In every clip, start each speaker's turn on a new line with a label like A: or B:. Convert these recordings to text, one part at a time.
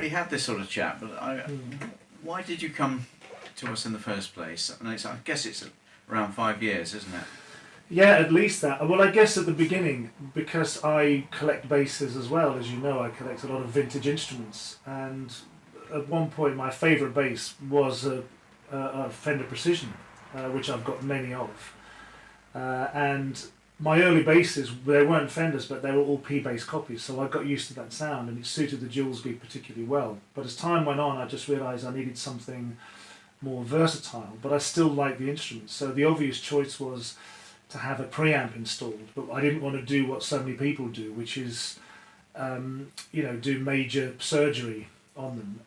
A: already had this sort of chat, but why did you come to us in the first place? And I guess it's around 5 years, isn't it?
B: Yeah, at least that. Well, I guess at the beginning, because I collect basses as well, as you know, I collect a lot of vintage instruments. And at one point, my favourite bass was a Fender Precision, which I've got many of. And my early basses, they weren't Fenders, but they were all P-bass copies, so I got used to that sound, and it suited the Jules gig particularly well. But as time went on, I just realised I needed something more versatile, but I still liked the instruments. So the obvious choice was to have a preamp installed, but I didn't want to do what so many people do, which is, do major surgery on them.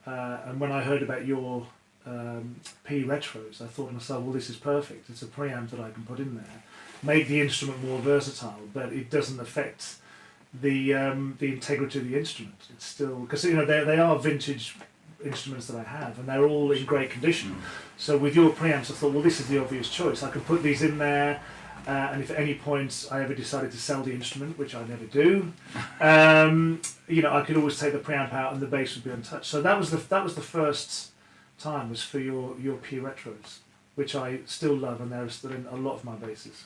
B: And when I heard about your P retros, I thought to myself, well, this is perfect. It's a preamp that I can put in there, make the instrument more versatile, but it doesn't affect the integrity of the instrument. It's still, because they are vintage instruments that I have, and they're all in great condition. So with your preamps, I thought, well, this is the obvious choice. I can put these in there. And if at any point I ever decided to sell the instrument, which I never do, I could always take the preamp out and the bass would be untouched. So that was the first time, was for your P retros, which I still love, and they're still in a lot of my basses.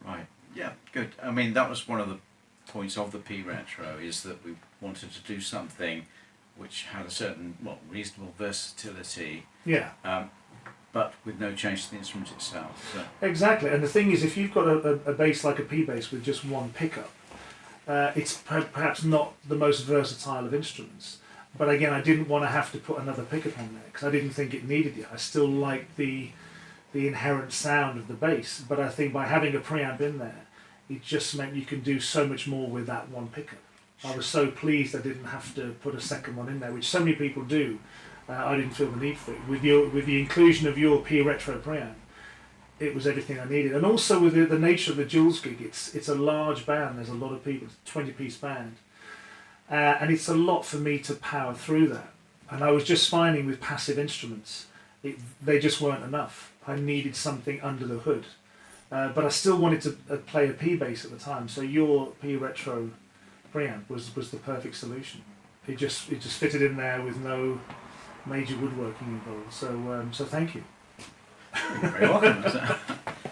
A: Right. Yeah. Good. I mean, that was one of the points of the P retro, is that we wanted to do something which had a certain reasonable versatility.
B: Yeah.
A: But with no change to the instrument itself. So.
B: Exactly, and the thing is, if you've got a bass like a P bass with just one pickup, it's perhaps not the most versatile of instruments. But again, I didn't want to have to put another pickup on there because I didn't think it needed it. I still liked the inherent sound of the bass, but I think by having a preamp in there, it just meant you can do so much more with that one pickup. I was so pleased I didn't have to put a second one in there, which so many people do. I didn't feel the need for it. With the inclusion of your P retro preamp, it was everything I needed. And also with the nature of the Jules gig, it's a large band. There's a lot of people. It's a 20-piece band, and it's a lot for me to power through that. And I was just finding with passive instruments, they just weren't enough. I needed something under the hood, but I still wanted to play a P bass at the time. So your P retro preamp was the perfect solution. It just fitted in there with no major woodworking involved, so thank you.
A: You're very welcome.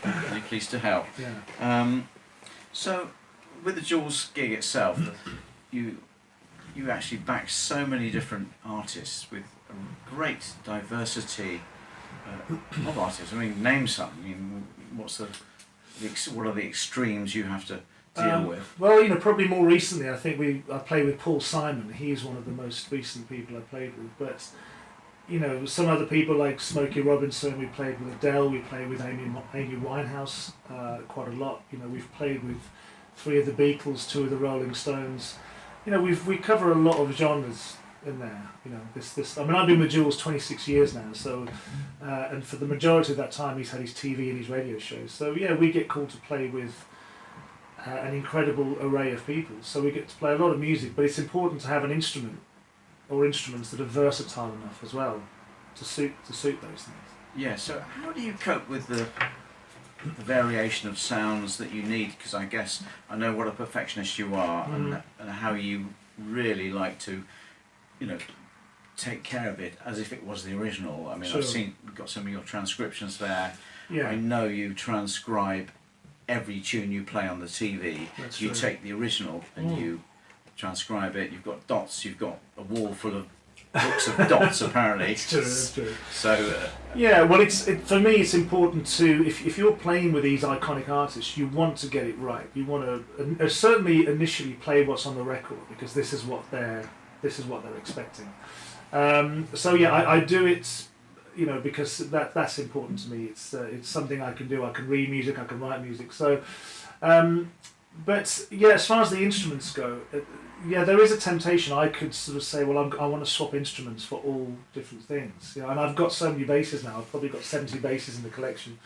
A: Very pleased to help.
B: Yeah.
A: So, with the Jules gig itself, you actually back so many different artists with a great diversity of artists. I mean, name some. I mean, what are the extremes you have to deal with?
B: Well, probably more recently, I think I played with Paul Simon. He's one of the most recent people I played with, but. Some other people like Smokey Robinson, we played with Adele, we played with Amy Winehouse quite a lot. We've played with 3 of the Beatles, 2 of the Rolling Stones. We cover a lot of genres in there. I've been with Jules 26 years now, so and for the majority of that time he's had his TV and his radio shows. So yeah, we get called to play with an incredible array of people. So we get to play a lot of music, but it's important to have an instrument or instruments that are versatile enough as well to suit those things.
A: Yeah, so how do you cope with the variation of sounds that you need? Because I guess I know what a perfectionist you are, and how you really like to, take care of it as if it was the original. I mean,
B: sure.
A: I've got some of your transcriptions there.
B: Yeah.
A: I know you transcribe every tune you play on the TV.
B: That's
A: you
B: true.
A: take the original and you transcribe it. You've got dots. You've got a wall full of books of dots. Apparently,
B: That's true.
A: So
B: yeah, well, for me, it's important to if you're playing with these iconic artists, you want to get it right. You want to certainly initially play what's on the record because this is what they're expecting. So yeah, I do it, because that's important to me. It's something I can do. I can read music. I can write music. So. But yeah, as far as the instruments go, there is a temptation. I could sort of say, well, I want to swap instruments for all different things, and I've got so many basses now. I've probably got 70 basses in the collection,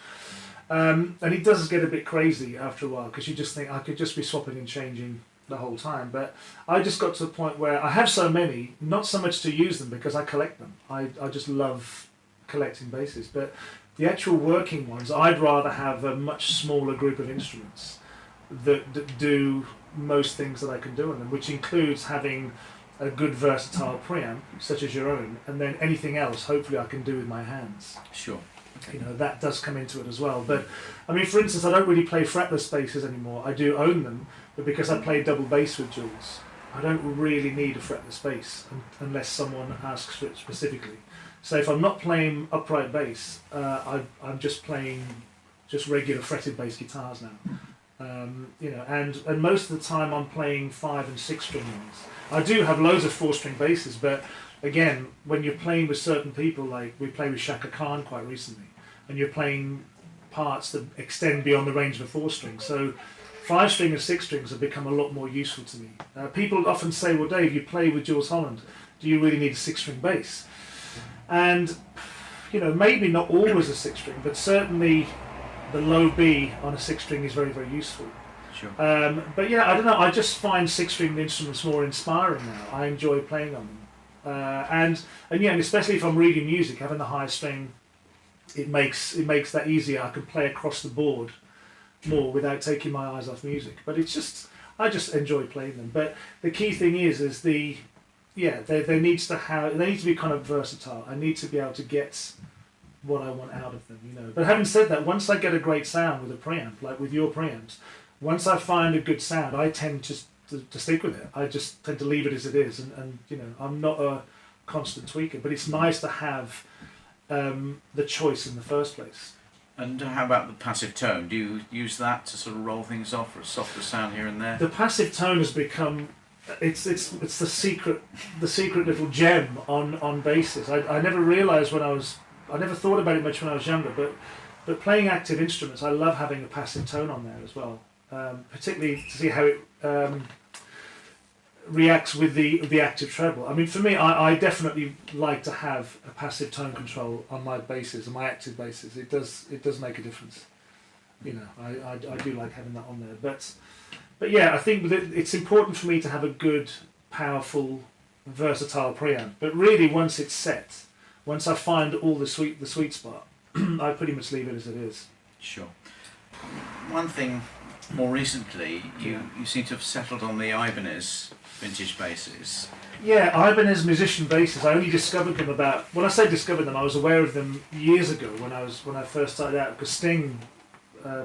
B: and it does get a bit crazy after a while because you just think I could just be swapping and changing the whole time. But I just got to the point where I have so many, not so much to use them because I collect them. I just love collecting basses, but the actual working ones, I'd rather have a much smaller group of instruments that do most things that I can do on them, which includes having a good versatile preamp, such as your own, and then anything else, hopefully I can do with my hands.
A: Sure. Okay.
B: You know, that does come into it as well. But, I mean, for instance, I don't really play fretless basses anymore. I do own them, but because I play double bass with Jules, I don't really need a fretless bass unless someone asks for it specifically. So if I'm not playing upright bass, I'm just playing just regular fretted bass guitars now. You know, and most of the time I'm playing 5 and 6 string ones. I do have loads of 4-string basses, but again, when you're playing with certain people, like we played with Shaka Khan quite recently, and you're playing parts that extend beyond the range of a 4-string. So 5-string and 6 strings have become a lot more useful to me. People often say, well, Dave, you play with Jules Holland, do you really need a 6-string bass? And, you know, maybe not always a 6-string, but certainly the low B on a 6-string is very, very useful.
A: Sure.
B: But yeah, I don't know, I just find 6-string instruments more inspiring now. I enjoy playing on them. And yeah, and especially if I'm reading music, having the high string, it makes that easier. I can play across the board more without taking my eyes off music. But it's just, I just enjoy playing them. But the key thing is they need to be kind of versatile. I need to be able to get what I want out of them, you know. But having said that, once I get a great sound with a preamp, like with your preamps, once I find a good sound, I tend to stick with it. I just tend to leave it as it is, and you know, I'm not a constant tweaker. But it's nice to have the choice in the first place.
A: And how about the passive tone? Do you use that to sort of roll things off for a softer sound here and there?
B: The passive tone has become it's the secret little gem on basses. I never realised I never thought about it much when I was younger, but playing active instruments, I love having a passive tone on there as well, particularly to see how it reacts with the active treble. I mean, for me, I definitely like to have a passive tone control on my basses, on my active basses. It does make a difference. You know, I do like having that on there. But yeah, I think it's important for me to have a good, powerful, versatile preamp. But really, once it's set, once I find all the sweet spot, I pretty much leave it as it is.
A: Sure. One thing, more recently, you seem to have settled on the Ibanez vintage basses.
B: Yeah, Ibanez musician basses. I only discovered them when I say discovered them, I was aware of them years ago when I first started out, because Sting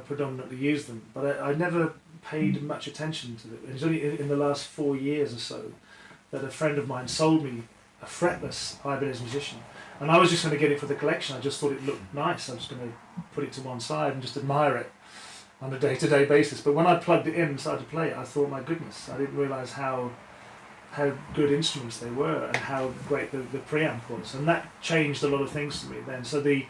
B: predominantly used them, but I never paid much attention to them. It was only in the last 4 years or so that a friend of mine sold me a fretless Ibanez musician, and I was just going to get it for the collection. I just thought it looked nice. I was going to put it to one side and just admire it on a day-to-day basis. But when I plugged it in and started to play it, I thought, my goodness, I didn't realise how good instruments they were and how great the preamp was, and that changed a lot of things to me then. So the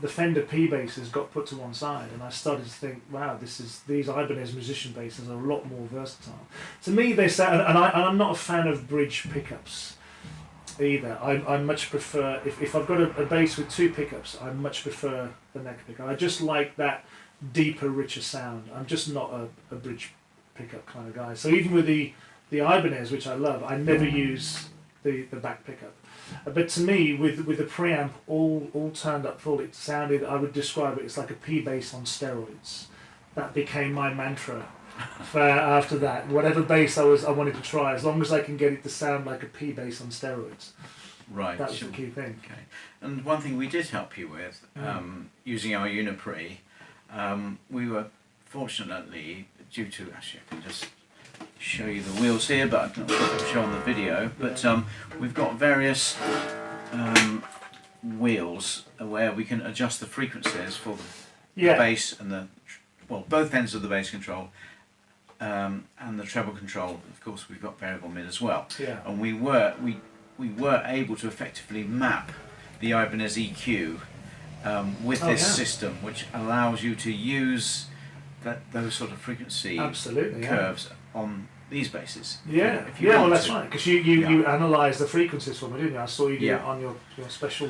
B: Fender P basses got put to one side, and I started to think, wow, these Ibanez musician basses are a lot more versatile. To me, they sound, and I'm not a fan of bridge pickups either. I much prefer, if I've got a bass with 2 pickups, I much prefer the neck pickup. I just like that deeper, richer sound. I'm just not a bridge pickup kind of guy. So even with the Ibanez, which I love, I never use the back pickup. But to me, with the preamp all turned up full, it sounded, I would describe it as like a P bass on steroids. That became my mantra for after that. Whatever bass I wanted to try, as long as I can get it to sound like a P bass on steroids.
A: Right.
B: That was the key thing.
A: Okay. And one thing we did help you with, using our UNI-PRE, we were fortunately, due to, actually I can just show you the wheels here, but I can show on the video, but we've got various wheels where we can adjust the frequencies for the bass and both ends of the bass control, and the treble control. Of course, we've got variable mid as well.
B: Yeah.
A: And we were able to effectively map the Ibanez EQ with this system, which allows you to use those sort of frequency curves on these basses. If you want
B: well, that's
A: to.
B: right, because you analyse the frequencies for me, didn't you? I saw you do it on your special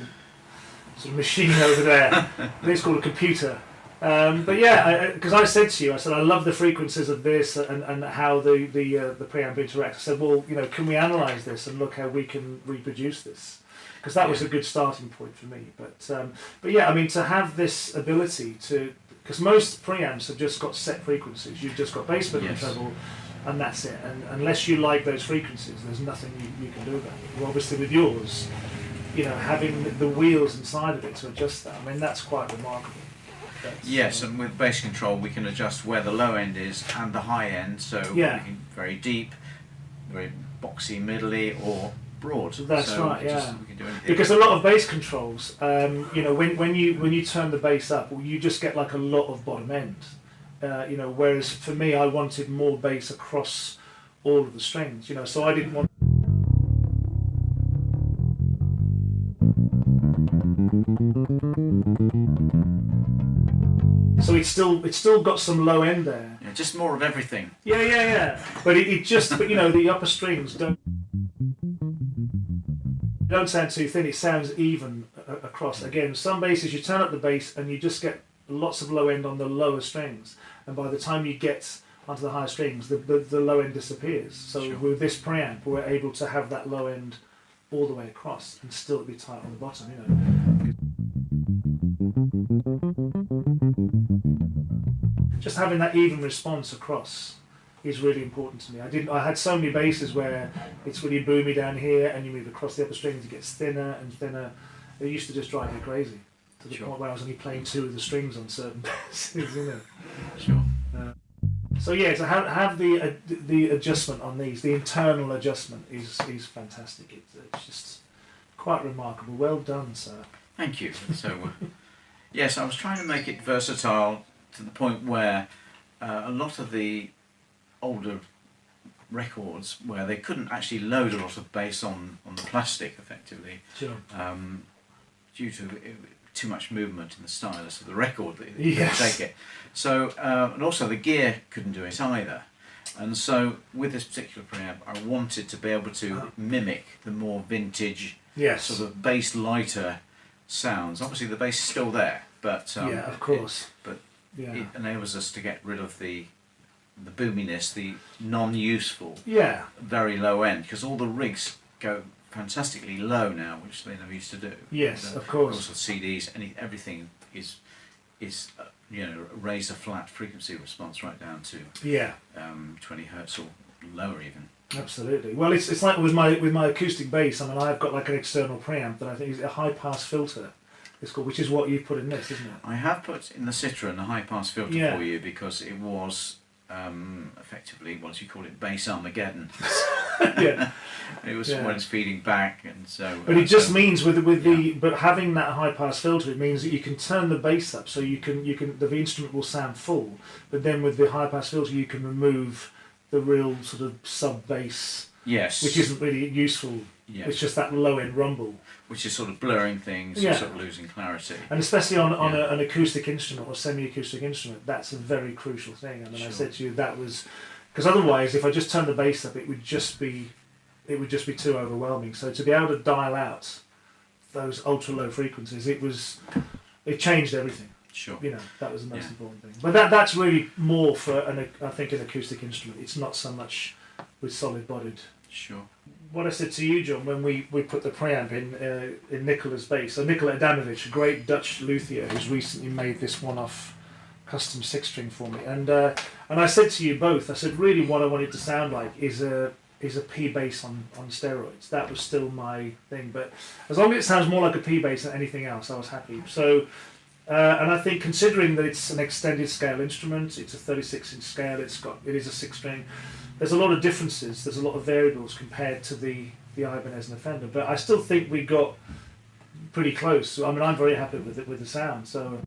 B: sort of machine over there. I think it's called a computer. But yeah, because I said to you, I said, I love the frequencies of this and how the preamp interacts. I said, well, you know, can we analyse this and look how we can reproduce this? Because that was a good starting point for me. But yeah, I mean, to have this ability to, because most preamps have just got set frequencies. You've just got bass, middle, and treble, and that's it. And unless you like those frequencies, there's nothing you can do about it. Well, obviously with yours, you know, having the wheels inside of it to adjust that, I mean, that's quite remarkable.
A: Yes, and with bass control we can adjust where the low end is and the high end, so
B: Yeah.
A: we can very deep, very boxy, middly, or broad.
B: That's
A: so
B: right, yeah.
A: We can do anything.
B: Because a lot of bass controls, you know, when you turn the bass up, well, you just get like a lot of bottom end. You know, whereas for me, I wanted more bass across all of the strings. You know, so I didn't want. So it's still got some low end there.
A: Yeah, just more of everything.
B: Yeah. But but you know, the upper strings don't sound too thin. It sounds even across. Again, some basses you turn up the bass and you just get lots of low end on the lower strings, and by the time you get onto the higher strings, the low end disappears. So
A: Sure.
B: with this preamp, we're able to have that low end all the way across and still be tight on the bottom. You know. Just having that even response across is really important to me. I had so many basses where it's really boomy down here, and you move across the upper strings, it gets thinner and thinner. It used to just drive me crazy, to the
A: Sure.
B: point where I was only playing two of the strings on certain basses. You know.
A: Sure.
B: So yeah, to have the adjustment on these, the internal adjustment is fantastic. It's just quite remarkable. Well done, sir.
A: Thank you. So, yes, I was trying to make it versatile to the point where a lot of the older records, where they couldn't actually load a lot of bass on the plastic effectively,
B: Sure.
A: due to too much movement in the stylus of the record that it
B: Yes.
A: couldn't take it. So, and also the gear couldn't do it either. And so with this particular preamp, I wanted to be able to mimic the more vintage,
B: Yes.
A: sort of bass lighter sounds. Obviously the bass is still there, but
B: yeah, of course.
A: it
B: Yeah.
A: enables us to get rid of the boominess, the non-useful,
B: Yeah.
A: very low end, because all the rigs go fantastically low now, which they never used to do.
B: Yes,
A: And,
B: of course.
A: Also CDs, everything is you know, razor flat frequency response right down to
B: Yeah.
A: 20 hertz or lower even.
B: Absolutely. Well, it's like with my acoustic bass. I mean, I've got like an external preamp that I think is a high pass filter. It's called, which is what you put in this, isn't it?
A: I have put in the Citroen a high pass filter
B: Yeah.
A: for you because it was effectively, what do you call it, bass Armageddon.
B: Yeah.
A: It was
B: Yeah.
A: when it's feeding back, and so.
B: But it just
A: so-
B: means but having that high pass filter, it means that you can turn the bass up, so you can the instrument will sound full. But then with the high pass filter, you can remove the real sort of sub bass,
A: Yes.
B: which isn't really useful.
A: Yeah.
B: It's just that low end rumble.
A: Which is sort of blurring things,
B: Yeah.
A: sort of losing clarity.
B: And especially on
A: Yeah.
B: an acoustic instrument or semi-acoustic instrument, that's a very crucial thing. I mean, I
A: Sure.
B: said to you that was because otherwise, if I just turned the bass up, it would just be too overwhelming. So to be able to dial out those ultra low frequencies, it changed everything.
A: Sure.
B: You know, that was the most
A: Yeah.
B: important thing. But that's really more for I think an acoustic instrument. It's not so much with solid bodied.
A: Sure.
B: What I said to you, John, when we put the preamp in Nicola's bass. So Nikola Adamovich, a great Dutch luthier, who's recently made this one-off custom six-string for me, and I said to you both, I said really what I want it to sound like is a P bass on steroids. That was still my thing, but as long as it sounds more like a P bass than anything else, I was happy. So. And I think considering that it's an extended scale instrument, it's a 36-inch scale, it is a six-string. There's a lot of differences. There's a lot of variables compared to the Ibanez and the Fender, but I still think we got pretty close. So, I mean, I'm very happy with the sound. So.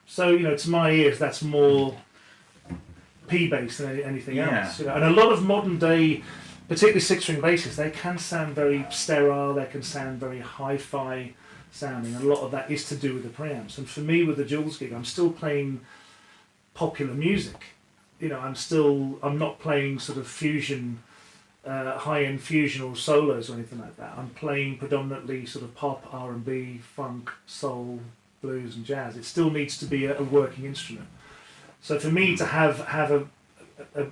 B: So, you know, to my ears, that's more P bass than anything
A: Yeah.
B: else. You know? And a lot of modern day, particularly six-string basses, they can sound very sterile. They can sound very hi-fi sounding. And a lot of that is to do with the preamps. And for me, with the Jules gig, I'm still playing popular music. You know, I'm not playing sort of fusion, high-end fusion or solos or anything like that. I'm playing predominantly sort of pop, R&B, funk, soul, blues and jazz. It still needs to be a working instrument. So for me to have a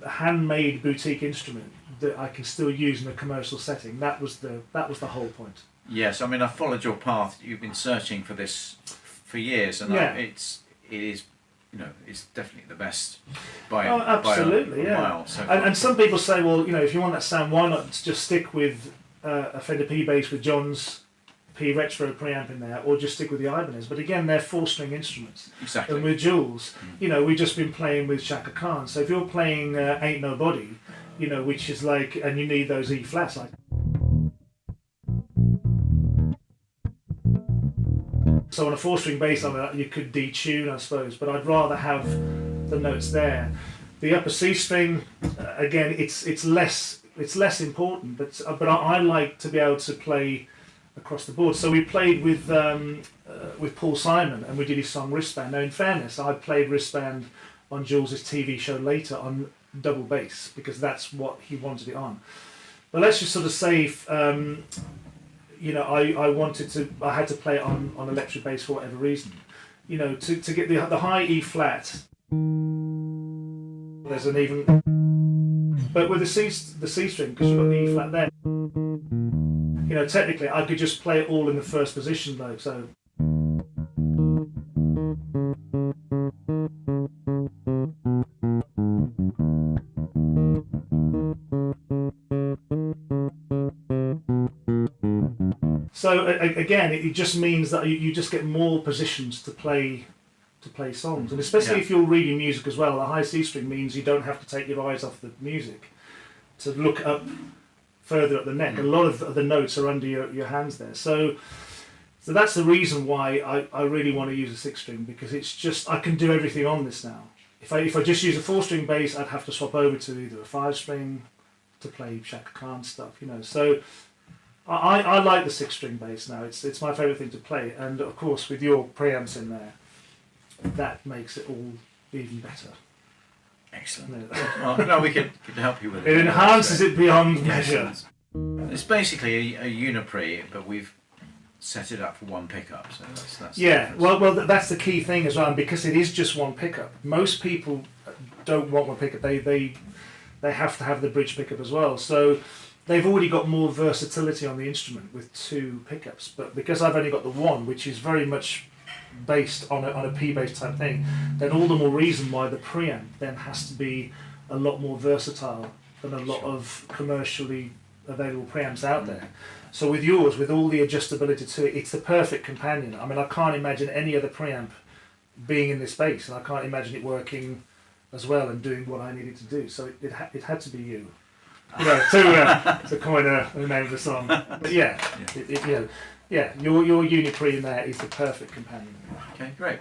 B: handmade boutique instrument that I can still use in a commercial setting, that was the whole point.
A: Yes, I mean, I followed your path. You've been searching for this for years, and
B: Yeah.
A: it is, it's definitely the best by
B: Absolutely,
A: by a
B: yeah.
A: mile. So
B: And some people say, well, if you want that sound, why not just stick with a Fender P bass with John's P Retro preamp in there, or just stick with the Ibanez? But again, they're 4-string instruments.
A: exactly.
B: And with Jules, we've just been playing with Shaka Khan. So if you're playing Ain't Nobody, which is like, and you need those E flats, like. So on a 4-string bass, you could detune, I suppose, but I'd rather have the notes there. The upper C string, again, it's less important, but I like to be able to play across the board. So we played with Paul Simon, and we did his song Wristband. Now, in fairness, I played Wristband on Jules's TV show later on double bass because that's what he wanted it on. But let's just sort of say, I had to play it on electric bass for whatever reason. To get the high E flat, there's an even. But with the C string, because you've got the E flat there, technically I could just play it all in the first position though. So. So again, it just means that you just get more positions to play songs, and especially if you're reading music as well. The high C string means you don't have to take your eyes off the music to look up further up the neck. A lot of the notes are under your hands there. So that's the reason why I really want to use a 6-string, because it's just I can do everything on this now. If I just use a 4-string bass, I'd have to swap over to either a 5-string to play Shaka Khan stuff, So I like the 6-string bass now. It's my favourite thing to play, and of course with your preamps in there, that makes it all even better.
A: Excellent. Well, we could help you with it.
B: It enhances it beyond measure.
A: It's basically a UNI-PRE, but we've set it up for one pickup. So that's
B: yeah. Well, that's the key thing as well, and because it is just one pickup. Most people don't want one pickup. They have to have the bridge pickup as well. So they've already got more versatility on the instrument with 2 pickups. But because I've only got the one, which is very much based on a P-bass type thing, then all the more reason why the preamp then has to be a lot more versatile than a lot of commercially available preamps out there. So with yours, with all the adjustability to it, it's the perfect companion. I mean, I can't imagine any other preamp being in this bass, and I can't imagine it working as well and doing what I needed to do. So it had to be you. To coin the name of the song. But yeah. Your UNI-PRE in there is the perfect companion.
A: Okay, great.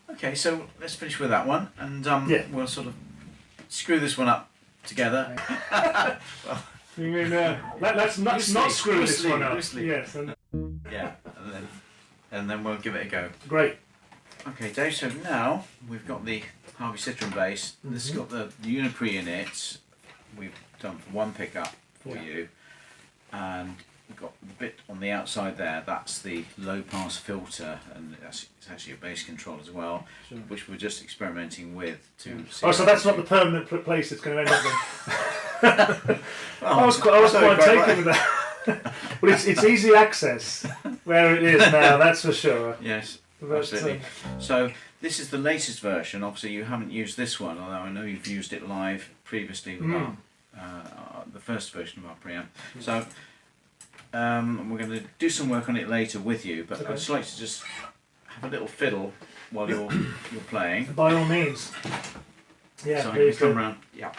A: Okay, so let's finish with that one, and we'll sort of screw this one up together.
B: Well, you mean, let's not screw this one up.
A: Loosely.
B: Yes.
A: And then we'll give it a go.
B: Great.
A: Okay, Dave. So now we've got the Harvey Citron bass. This has got the UNI-PRE in it. We've done for one pickup for you, and we've got the bit on the outside there. That's the low pass filter, and it's actually a bass control as well, which we're just experimenting with to see.
B: Oh, so that's not the permanent place it's going to end up in. I was quite taken with that. But it's easy access where it is now. That's for sure.
A: Yes, absolutely. So this is the latest version. Obviously, you haven't used this one, although I know you've used it live previously with the first version of our preamp. So we're going to do some work on it later with you, but I'd just like to just have a little fiddle while you're playing.
B: By all means. Yeah.
A: So you come round. Yeah.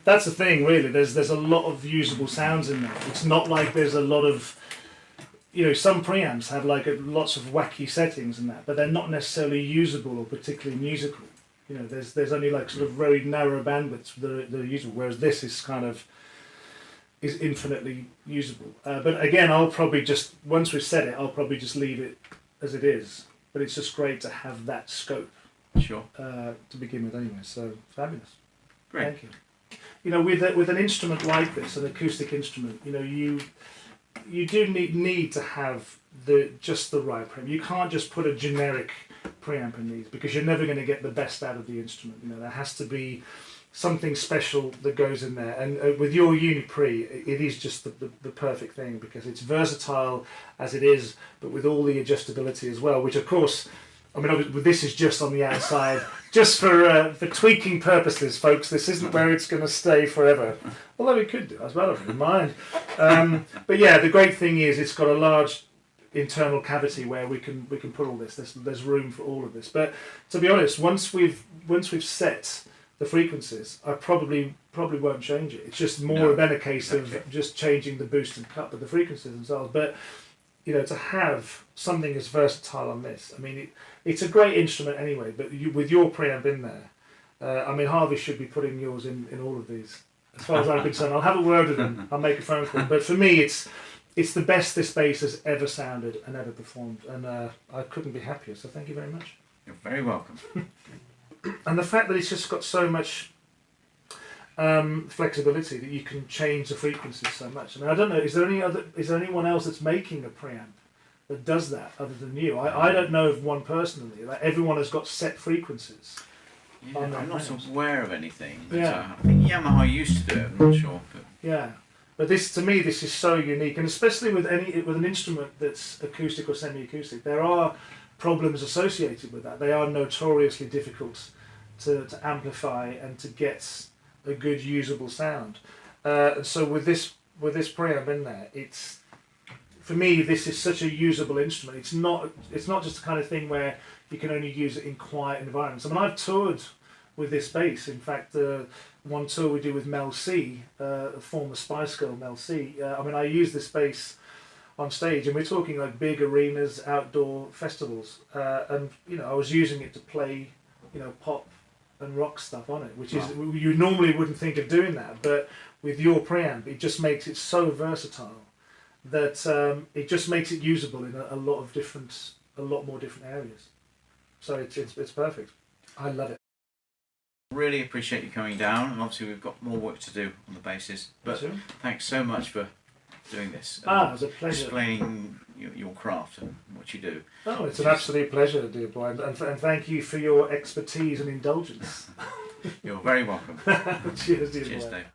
B: That's the thing, really. There's a lot of usable sounds in there. It's not like there's a lot of, some preamps have like lots of wacky settings and that, but they're not necessarily usable or particularly musical. There's only like sort of very narrow bandwidths that are usable, whereas this is infinitely usable. But again, I'll probably just, once we've set it, I'll probably just leave it as it is. But it's just great to have that scope.
A: Sure.
B: To begin with, anyway. So fabulous.
A: Great.
B: Thank you. With an instrument like this, an acoustic instrument, you do need to have just the right preamp. You can't just put a generic preamp in these because you're never going to get the best out of the instrument. There has to be something special that goes in there. And with your UNI-PRE, it is just the perfect thing because it's versatile as it is, but with all the adjustability as well, which of course, this is just on the outside, just for tweaking purposes, folks. This isn't where it's going to stay forever. Although it could do as well, I don't mind. But yeah, the great thing is it's got a large internal cavity where we can put all this. There's room for all of this. But to be honest, once we've set the frequencies, I probably won't change it. It's just more than a case of just changing the boost and cut, but the frequencies themselves. But to have something as versatile on this, it's a great instrument anyway. But with your preamp in there, Harvey should be putting yours in all of these. As far as I'm concerned, I'll have a word with him. I'll make a phone call. But for me, it's the best this bass has ever sounded and ever performed, and I couldn't be happier. So thank you very much.
A: You're very welcome.
B: And the fact that it's just got so much flexibility that you can change the frequencies so much. I don't know. Is there anyone else that's making a preamp that does that other than you? I don't know of one personally. Like everyone has got set frequencies.
A: Yeah, I'm not aware of anything. But,
B: Yeah.
A: I think Yamaha used to do it. I'm not sure. But
B: Yeah. But to me, this is so unique, and especially with an instrument that's acoustic or semi-acoustic, there are problems associated with that. They are notoriously difficult to amplify and to get a good usable sound. So with this preamp in there, for me, this is such a usable instrument. It's not just the kind of thing where you can only use it in quiet environments. I've toured with this bass. In fact, one tour we did with Mel C, former Spice Girl Mel C. I use this bass on stage, and we're talking like big arenas, outdoor festivals, and I was using it to play, pop and rock stuff on it, which is you normally wouldn't think of doing that, but with your preamp, it just makes it so versatile that it just makes it usable in a lot more different areas. So it's perfect. I love it.
A: really appreciate you coming down, and obviously we've got more work to do on the basis. But thanks so much for doing this.
B: It was a pleasure.
A: Explaining your craft and what you do.
B: Oh, it's an absolute pleasure, dear boy, and thank you for your expertise and indulgence.
A: You're very welcome.
B: Cheers, dear boy.
A: Cheers, Dave.